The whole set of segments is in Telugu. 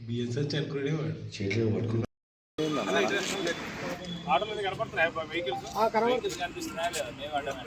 బిఎస్ఎస్ చెరుకునేవాడు చేతిలో పట్టుకుని ఆటోలో కనపడుతున్నాయి వెహికల్స్ కనిపిస్తున్నాయి లేదా మేము అడ్డం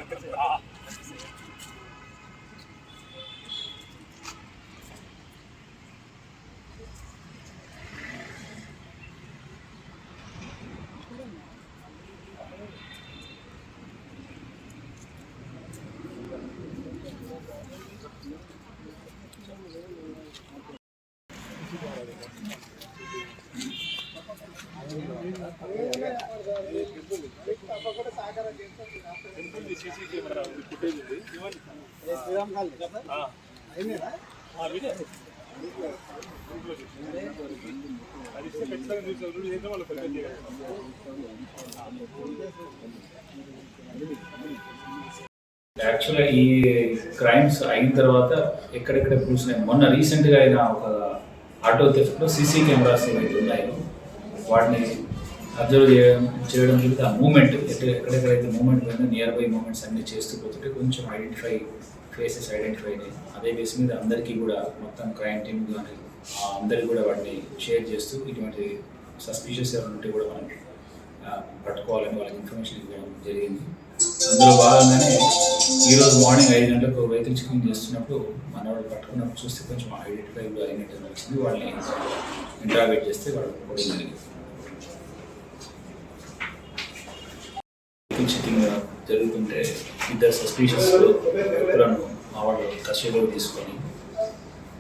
సీసీ కెమెరా ఫుటేజ్ ఉంది యాక్చువల్గా ఈ క్రైమ్స్ అయిన తర్వాత ఎక్కడెక్కడ చూసినాయి. మొన్న రీసెంట్గా అయిన ఒక ఆటో థెఫ్ట్లో సీసీ కెమెరాస్ ఏవైతే ఉన్నాయో వాటిని అబ్జర్వ్ చేయడం జరిగితే ఆ మూమెంట్ ఎక్కడెక్కడైతే మూమెంట్ పోయిందో నియర్ బై మూమెంట్స్ అన్నీ చేస్తూ పోతుంటే కొంచెం ఫేసెస్ ఐడెంటిఫై అయినాయి. అదే బేస్ మీద అందరికీ కూడా మొత్తం క్రైమ్ టీమ్ కానీ అందరికీ కూడా వాటిని షేర్ చేస్తూ ఇటువంటి సస్పిషియస్ ఎవరు ఉంటే కూడా మనం పట్టుకోవాలని వాళ్ళకి ఇన్ఫర్మేషన్ ఇవ్వడం జరిగింది. అందులో భాగంగానే ఈరోజు మార్నింగ్ 5 గంటలకు వెహికల్ చెకింగ్ చేస్తున్నప్పుడు మన వాళ్ళు పట్టుకున్నప్పుడు చూస్తే కొంచెం ఐడెంటిఫై కూడా అయినట్టు వచ్చింది. వాళ్ళని ఇంటరాగేట్ చేస్తే వాళ్ళు కూడా జరిగింది. వెహికల్ చెకింగ్ జరుగుతుంటే ఇద్దరు సస్పిషియస్ వ్యక్తులను మా వాళ్ళు కస్టడీలోకి తీసుకొని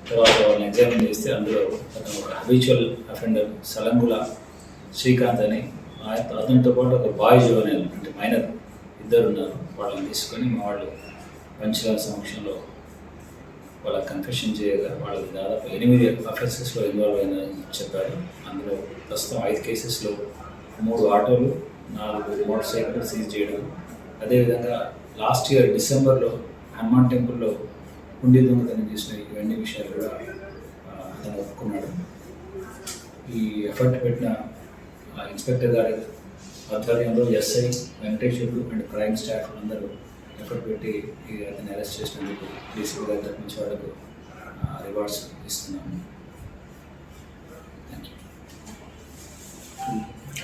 తర్వాత వాళ్ళని ఎగ్జామిన్ చేస్తే అందులో అతను ఒక హ్యాబిచువల్ అఫెండర్ సలంగుల శ్రీకాంత్ అని అతనితో పాటు ఒక బాయ్ జువెనైల్ అంటే మైనర్ ఇద్దరు ఉన్నారు. వాళ్ళని తీసుకొని మా వాళ్ళు పంచదార సమక్షంలో వాళ్ళ కన్ఫెషన్ చేయగా వాళ్ళకి దాదాపు 8 అఫెన్సెస్లో ఇన్వాల్వ్ అయినారని చెప్పారు. అందులో ప్రస్తుతం 5 కేసెస్లో 3 ఆటోలు 4 మోటార్ సైకిల్ సీజ్ చేయడం, అదేవిధంగా లాస్ట్ ఇయర్ డిసెంబర్లో హనుమాన్ టెంపుల్లో హుండీ దొంగతనం చేసిన ఇవన్నీ విషయాలు కూడా అతను ఒప్పుకున్నాడు. ఈ ఎఫర్ట్ పెట్టిన ఇన్స్పెక్టర్ గారి ఆధ్వర్యంలో SI Venkateswarlu and crime staff అందరూ ఎఫర్ట్ పెట్టి అతన్ని అరెస్ట్ చేసినందుకు డీసీపీ గారి తరఫు నుంచి వాళ్ళకు రివార్డ్స్ ఇస్తున్నాము.